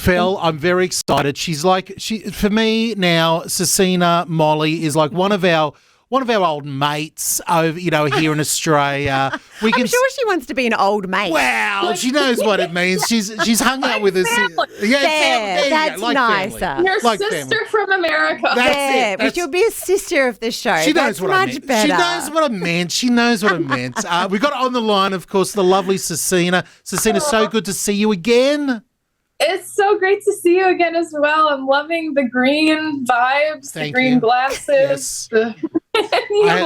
Fel, I'm very excited. For me now, SVRCINA Molly is like one of our old mates over, here in Australia. I'm sure she wants to be an old mate. Wow, she knows what it means. She's hung out with us. Yeah, that's nicer. Family. Your like sister family. from America. That's it. She'll be a sister of the show. She knows what I meant. Better. She knows what I meant. We've got on the line, of course, the lovely SVRCINA. SVRCINA, so good to see you again. It's so great to see you again as well. I'm loving the green vibes, the green glasses. Yes.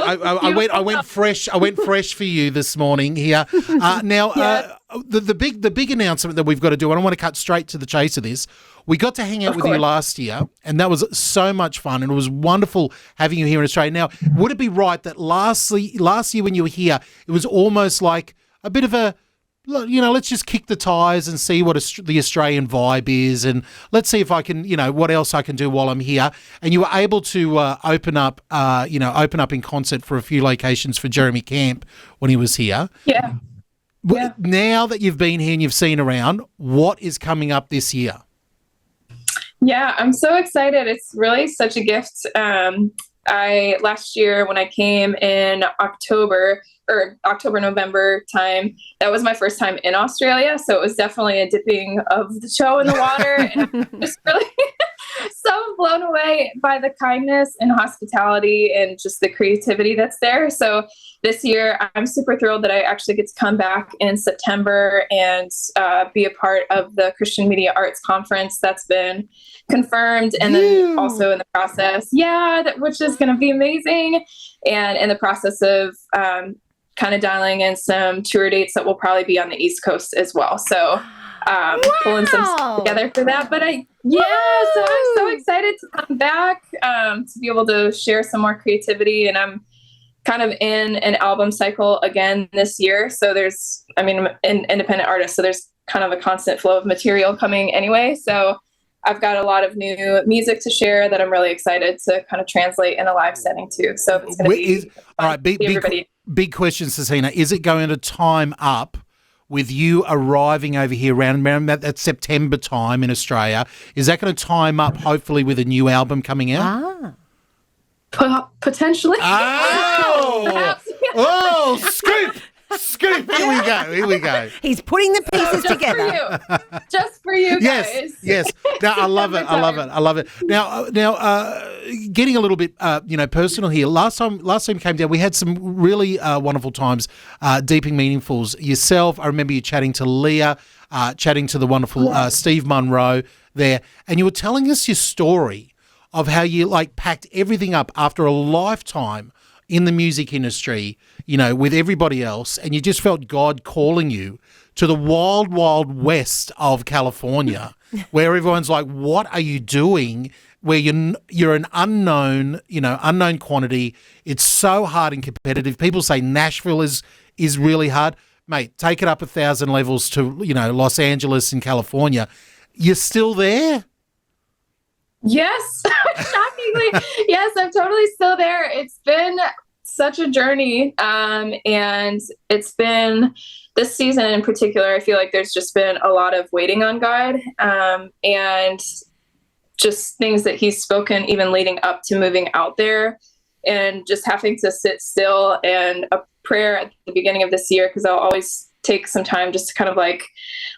I went fresh for you this morning here. The big announcement that we've got to do, and I want to cut straight to the chase of this. We got to hang out with you last year, and that was so much fun, and it was wonderful having you here in Australia. Now, would it be right that last year when you were here, it was almost like a bit of a, let's just kick the tires and see what the Australian vibe is, and let's see if I can, what else I can do while I'm here. And you were able to open up in concert for a few locations for Jeremy Camp when he was here. Yeah. Now that you've been here and you've seen around, what is coming up this year? Yeah, I'm so excited. It's really such a gift. Last year when I came in October, November time, that was my first time in Australia. So it was definitely a dipping of the toe in the water. And I'm just really so blown away by the kindness and hospitality and just the creativity that's there. So this year, I'm super thrilled that I actually get to come back in September and be a part of the Christian Media Arts Conference that's been confirmed. And then also in the process, which is going to be amazing. And in the process of kind of dialing in some tour dates that will probably be on the East Coast as well. So pulling some stuff together for that. But so I'm so excited to come back, to be able to share some more creativity. And I'm kind of in an album cycle again this year. So I'm an independent artist, so there's kind of a constant flow of material coming anyway. So I've got a lot of new music to share that I'm really excited to kind of translate in a live setting too. So it's going to be all right. Big question, SVRCINA. Is it going to time up with you arriving over here around that September time in Australia? Is that going to time up hopefully with a new album coming out? Potentially. Oh, scoop! Here we go. He's putting the pieces together. Just for you guys. Yes. Now, I love it. Now, getting a little bit, personal here. Last time you came down, we had some really wonderful times, deep and meaningfuls. Yourself, I remember you chatting to Leah, chatting to the wonderful Steve Munro there, and you were telling us your story of how you packed everything up after a lifetime in the music industry, with everybody else, and you just felt God calling you to the wild, wild west of California, where everyone's like, what are you doing? Where you're an unknown quantity. It's so hard and competitive. People say Nashville is really hard. Mate, take it up 1,000 levels to, Los Angeles in California. You're still there? Yes, shockingly. Yes, I'm totally still there. It's been such a journey. And it's been this season in particular, I feel like there's just been a lot of waiting on God, and just things that he's spoken even leading up to moving out there, and just having to sit still and a prayer at the beginning of this year. 'Cause I'll always take some time just to kind of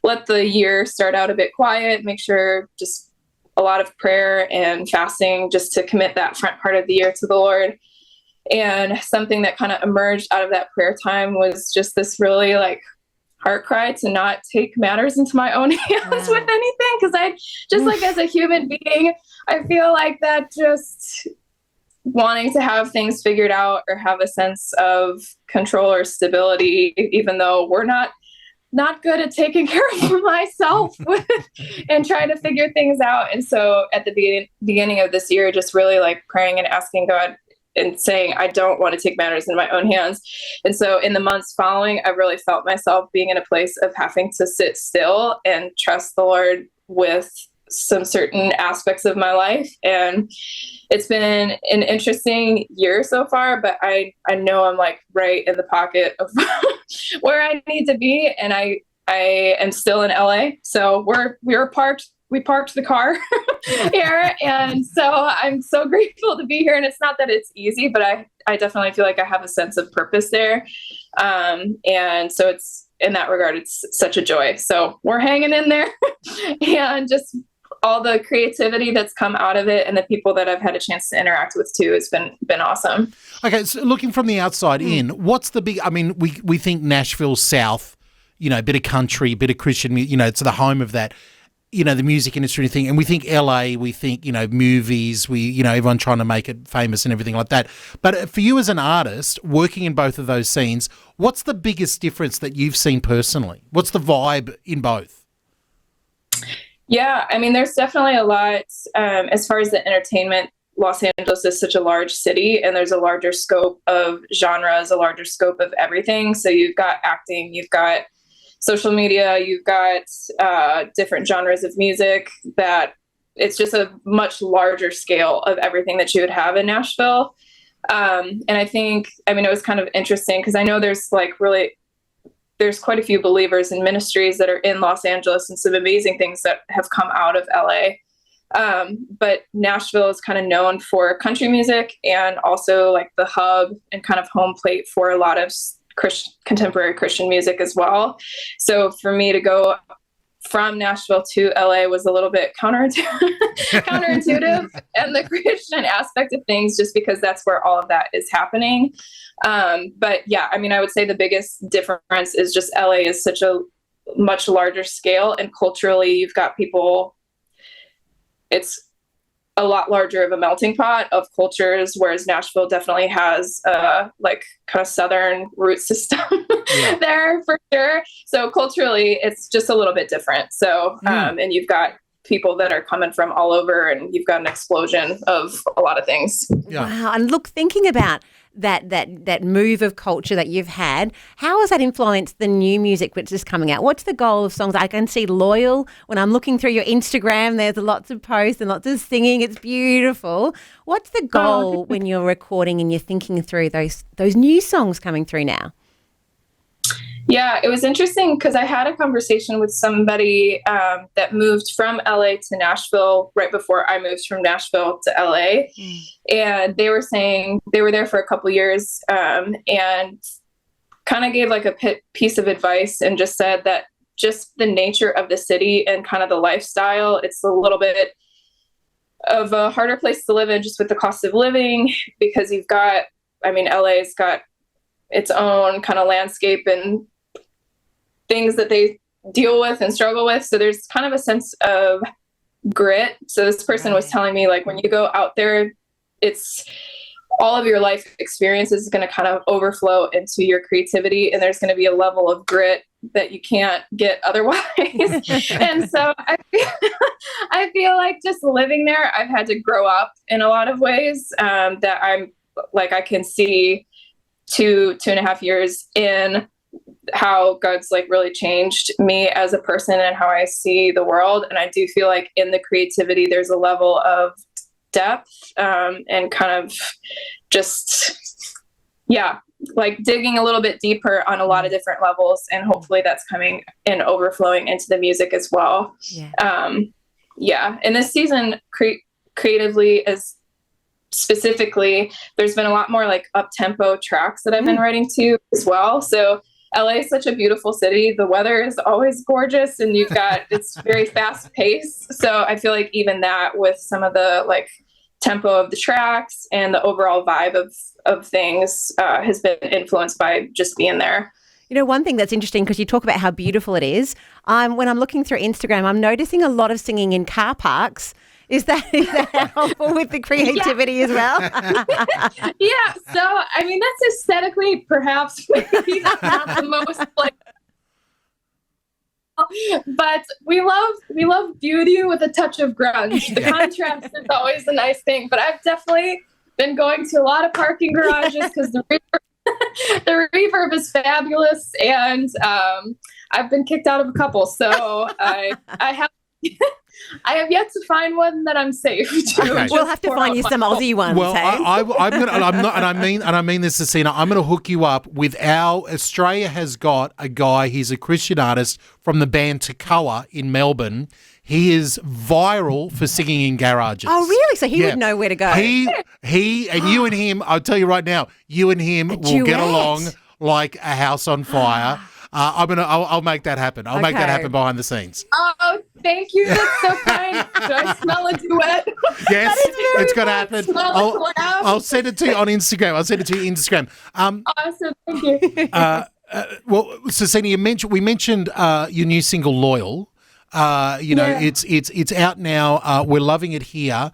let the year start out a bit quiet, make sure just a lot of prayer and fasting just to commit that front part of the year to the Lord. And something that kind of emerged out of that prayer time was just this really heart cry to not take matters into my own hands with anything. 'Cause I just as a human being, I feel like that just wanting to have things figured out or have a sense of control or stability, even though we're not good at taking care of myself and trying to figure things out. And so at the beginning of this year, just really praying and asking God and saying, I don't want to take matters in my own hands. And so in the months following, I really felt myself being in a place of having to sit still and trust the Lord with some certain aspects of my life. And it's been an interesting year so far, but I know I'm right in the pocket of where I need to be. And I am still in LA. So we're parked we parked the car here. And so I'm so grateful to be here. And it's not that it's easy, but I definitely feel like I have a sense of purpose there. And so it's, in that regard, it's such a joy. So we're hanging in there and just all the creativity that's come out of it and the people that I've had a chance to interact with too has been awesome. Okay, so looking from the outside in, what's the big, I mean, we think Nashville South, a bit of country, a bit of Christian, it's the home of that, the music industry thing. And we think LA, we think, movies, everyone trying to make it famous and everything like that. But for you as an artist, working in both of those scenes, what's the biggest difference that you've seen personally? What's the vibe in both? Yeah, I mean, there's definitely a lot as far as the entertainment. Los Angeles is such a large city, and there's a larger scope of genres, a larger scope of everything. So you've got acting, you've got social media, you've got different genres of music, that it's just a much larger scale of everything that you would have in Nashville. And I think, it was kind of interesting because I know there's quite a few believers and ministries that are in Los Angeles and some amazing things that have come out of LA. But Nashville is kind of known for country music and also like the hub and kind of home plate for a lot of contemporary Christian music as well. So for me to go from Nashville to LA was a little bit counterintuitive and the Christian aspect of things, just because that's where all of that is happening. But yeah, I would say the biggest difference is just LA is such a much larger scale, and culturally you've got people, it's a lot larger of a melting pot of cultures, whereas Nashville definitely has like kind of Southern root system there for sure. So culturally it's just a little bit different. So, and you've got people that are coming from all over, and you've got an explosion of a lot of things. Yeah. Wow. And look, thinking about that move of culture that you've had, how has that influenced the new music which is coming out? What's the goal of songs? I can see Loyal. When I'm looking through your Instagram, there's lots of posts and lots of singing. It's beautiful. What's the goal when you're recording and you're thinking through those new songs coming through now? Yeah, it was interesting because I had a conversation with somebody that moved from LA to Nashville right before I moved from Nashville to LA. And they were saying they were there for a couple years and kind of gave like a piece of advice and just said that just the nature of the city and kind of the lifestyle, it's a little bit of a harder place to live in just with the cost of living, because you've got, LA's got its own kind of landscape and things that they deal with and struggle with. So there's kind of a sense of grit. So this person was telling me, like, when you go out there, it's all of your life experiences is going to kind of overflow into your creativity. And there's going to be a level of grit that you can't get otherwise. And so I feel like just living there, I've had to grow up in a lot of ways that I'm like, I can see 2.5 years in how God's like really changed me as a person and how I see the world. And I do feel like in the creativity, there's a level of depth and kind of just, like digging a little bit deeper on a lot of different levels. And hopefully that's coming and overflowing into the music as well. And this season creatively as specifically, there's been a lot more like up-tempo tracks that I've been writing to as well. So LA is such a beautiful city. The weather is always gorgeous, and it's very fast paced. So I feel like even that, with some of the like tempo of the tracks and the overall vibe of things has been influenced by just being there. You know, one thing that's interesting, because you talk about how beautiful it is. When I'm looking through Instagram, I'm noticing a lot of singing in car parks. Is that helpful with the creativity as well? Yeah. So, that's aesthetically perhaps maybe not the most like, but we love beauty with a touch of grunge. The contrast is always a nice thing, but I've definitely been going to a lot of parking garages because the reverb is fabulous, and I've been kicked out of a couple. So I have yet to find one that I'm safe to. Okay. We'll have to find you some Aussie ones. Well, I'm gonna, and I'm not, and I mean this, SVRCINA. I'm going to hook you up with Australia has got a guy. He's a Christian artist from the band Takoa in Melbourne. he is viral for singing in garages. Oh, really? So he would know where to go. He and you and him, I'll tell you right now, you and him will get along like a house on fire. I'll make that happen. I'll make that happen behind the scenes. Oh, thank you. That's so kind. Do I smell a duet? Yes, it's going to happen. I'll send it to you on Instagram. Awesome. Thank you. Well, SVRCINA, we mentioned your new single "Loyal." It's out now. We're loving it here.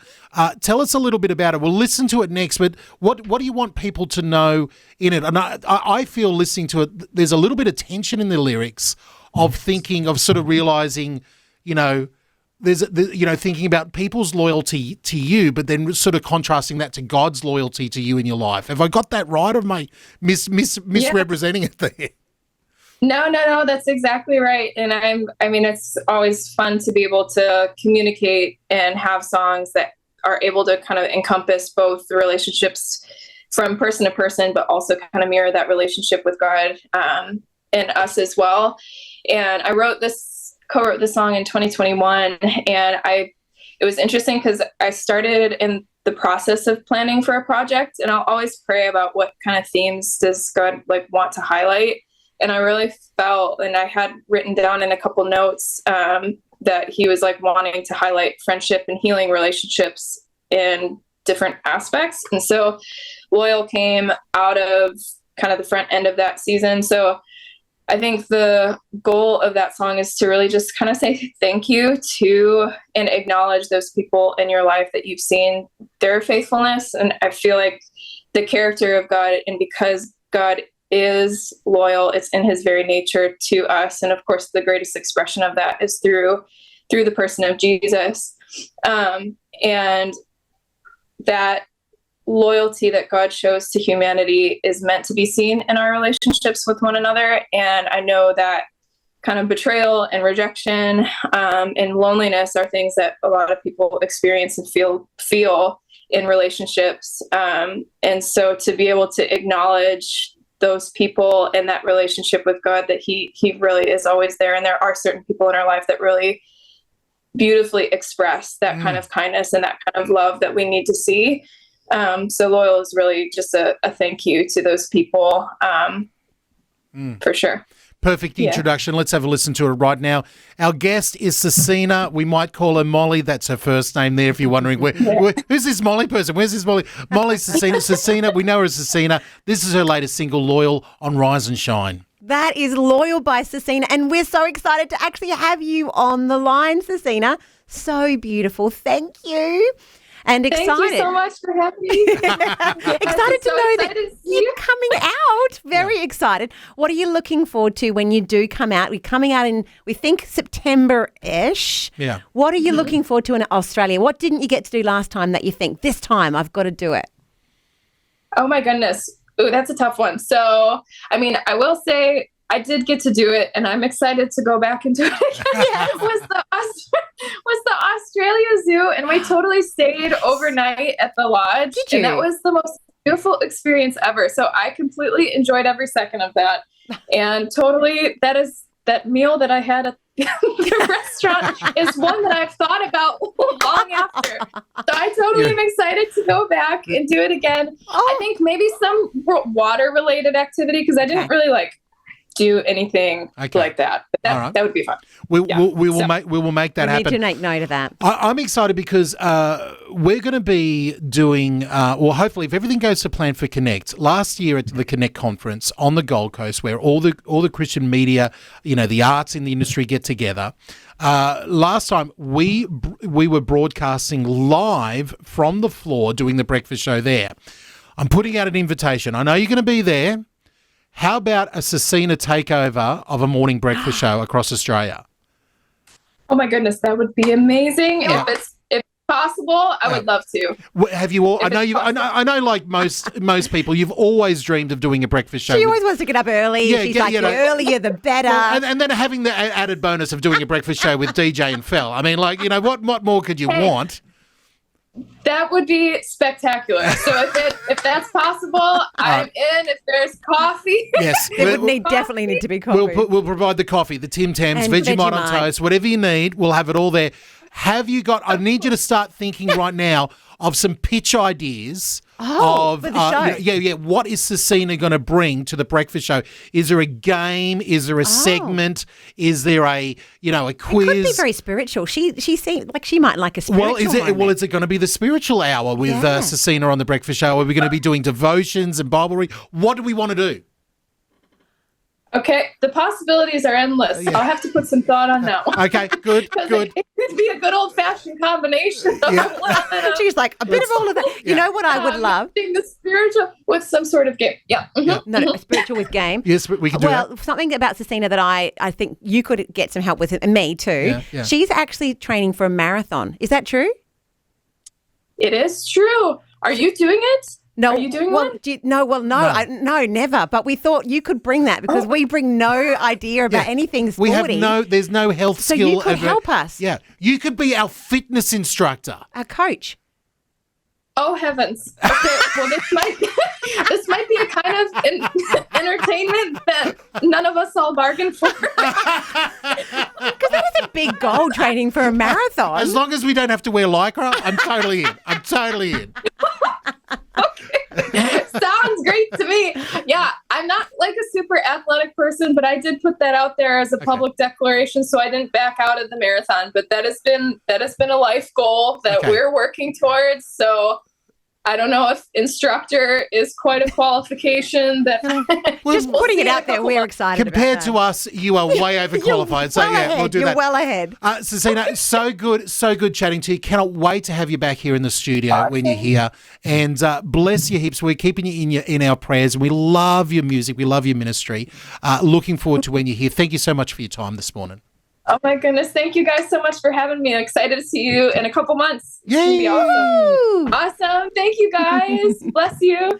Tell us a little bit about it. We'll listen to it next, but what do you want people to know in it? And I feel listening to it, there's a little bit of tension in the lyrics of thinking, of sort of realizing, thinking about people's loyalty to you, but then sort of contrasting that to God's loyalty to you in your life. Have I got that right, or am I misrepresenting it there? No, that's exactly right. And I mean, it's always fun to be able to communicate and have songs that are able to kind of encompass both the relationships from person to person, but also kind of mirror that relationship with God and us as well. And I co-wrote this song in 2021, and it was interesting because I started in the process of planning for a project, and I'll always pray about what kind of themes does God want to highlight. And I really felt, and I had written down in a couple notes that he was wanting to highlight friendship and healing relationships in different aspects. And so Loyal came out of kind of the front end of that season. So I think the goal of that song is to really just kind of say thank you to and acknowledge those people in your life that you've seen their faithfulness. And I feel like the character of God, and because God is loyal, it's in his very nature to us. And of course, the greatest expression of that is through the person of Jesus. And that loyalty that God shows to humanity is meant to be seen in our relationships with one another. And I know that kind of betrayal and rejection and loneliness are things that a lot of people experience and feel in relationships. And so to be able to acknowledge those people and that relationship with God, that he really is always there. And there are certain people in our life that really beautifully express that kind of kindness and that kind of love that we need to see. So Loyal is really just a thank you to those people, for sure. Perfect introduction. Let's have a listen to it right now. Our guest is SVRCINA. We might call her Molly. That's her first name there, if you're wondering. Who's this Molly person? Where's this Molly? Molly's SVRCINA. We know her as SVRCINA. This is her latest single, Loyal, on Rise and Shine. That is Loyal by SVRCINA, and we're so excited to actually have you on the line, SVRCINA. So beautiful. Thank you. And excited. Thank you so much for having me. Excited to know that you're coming out. Very excited. What are you looking forward to when you do come out? We're coming out in, we think, September-ish. Yeah. What are you looking forward to in Australia? What didn't you get to do last time that you think, this time I've got to do it? Oh, my goodness. Ooh, that's a tough one. So, I mean, I will say I did get to do it, and I'm excited to go back and do it again. was the Australia Zoo, and we totally stayed overnight at the lodge. Did you? And that was the most beautiful experience ever. So I completely enjoyed every second of that. And totally, that meal that I had at the restaurant is one that I've thought about long after. So I totally am excited to go back and do it again. I think maybe some water-related activity, because I didn't really do anything like that. But that would be fun. We will make that happen. We need to make note of that. I'm excited because we're going to be doing, hopefully, if everything goes to plan for Connect, last year at the Connect conference on the Gold Coast, where all the Christian media, the arts in the industry get together. Last time we were broadcasting live from the floor, doing the breakfast show there. I'm putting out an invitation. I know you're going to be there. How about a SVRCINA takeover of a morning breakfast show across Australia? Oh my goodness, that would be amazing. Yeah. If it's possible, I would love to. Have you all? I know. Like most people, you've always dreamed of doing a breakfast show. She always wants to get up early. Yeah, she's the earlier the better. And then having the added bonus of doing a breakfast show with DJ and Fel. I mean, what more could you want? That would be spectacular. So if that's possible, I'm in. If there's coffee. Yes. There would definitely need to be coffee. We'll provide the coffee, the Tim Tams, And Vegemite on Vegemite. toast, whatever you need, we'll have it all there. Have you got, I need you to start thinking right now of some pitch ideas of for the show. What is SVRCINA going to bring to the breakfast show? Is there a game? Is there a segment? Is there a quiz? It could be very spiritual. She seems like she might like a spiritual Is it going to be the spiritual hour with SVRCINA on the breakfast show? Are we going to be doing devotions and Bible read? What do we want to do? Okay, the possibilities are endless. Yeah. I'll have to put some thought on that one. Okay, good. It could be a good old-fashioned combination of a little bit of She's like, a bit of all of that. You know what I would love? the spiritual with some sort of game. Yeah. Mhm. No, a spiritual with game. Yes, we can do that. Well, something about SVRCINA that I think you could get some help with, and me too. Yeah. She's actually training for a marathon. Is that true? It is true. Are you doing it? No. Are you doing one? No, never. But we thought you could bring that because we bring no idea about anything sporty. We have there's no health So skill. you could help us. Yeah, you could be our fitness instructor. Our coach. Oh heavens! Okay, well this might be a kind of entertainment that none of us all bargained for. Because that is a big goal, training for a marathon. As long as we don't have to wear lycra, I'm totally in. I'm totally in. Sounds great to me. Yeah, I'm not like a super athletic person, but I did put that out there as a public declaration, so I didn't back out of the marathon. But that has been a life goal that we're working towards. So I don't know if instructor is quite a qualification. That Just putting it out there, we're excited. Compared about to us, you are way overqualified. So we'll do You're that. well ahead. SVRCINA, so good chatting to you. Cannot wait to have you back here in the studio when you're here. And bless your hips. We're keeping you in our prayers. And we love your music. We love your ministry. Looking forward to when you're here. Thank you so much for your time this morning. Oh my goodness! Thank you guys so much for having me. I'm excited to see you in a couple months. It's gonna be awesome. Awesome. Thank you guys. Bless you.